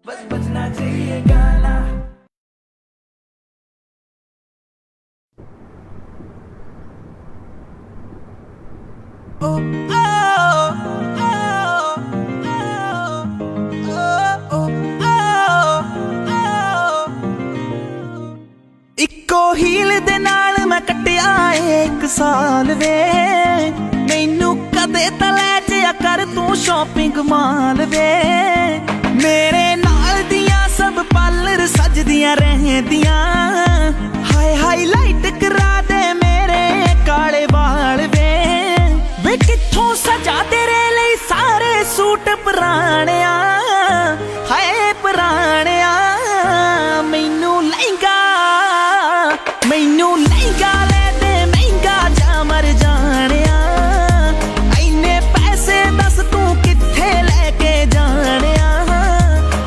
बस बजना चाहिए गाना। ओ ओ इक्को हील दे नाल मैं कट्टिया 1 साल वे मैनू कदे तां लै जिया कर तू शॉपिंग माल वे मेरे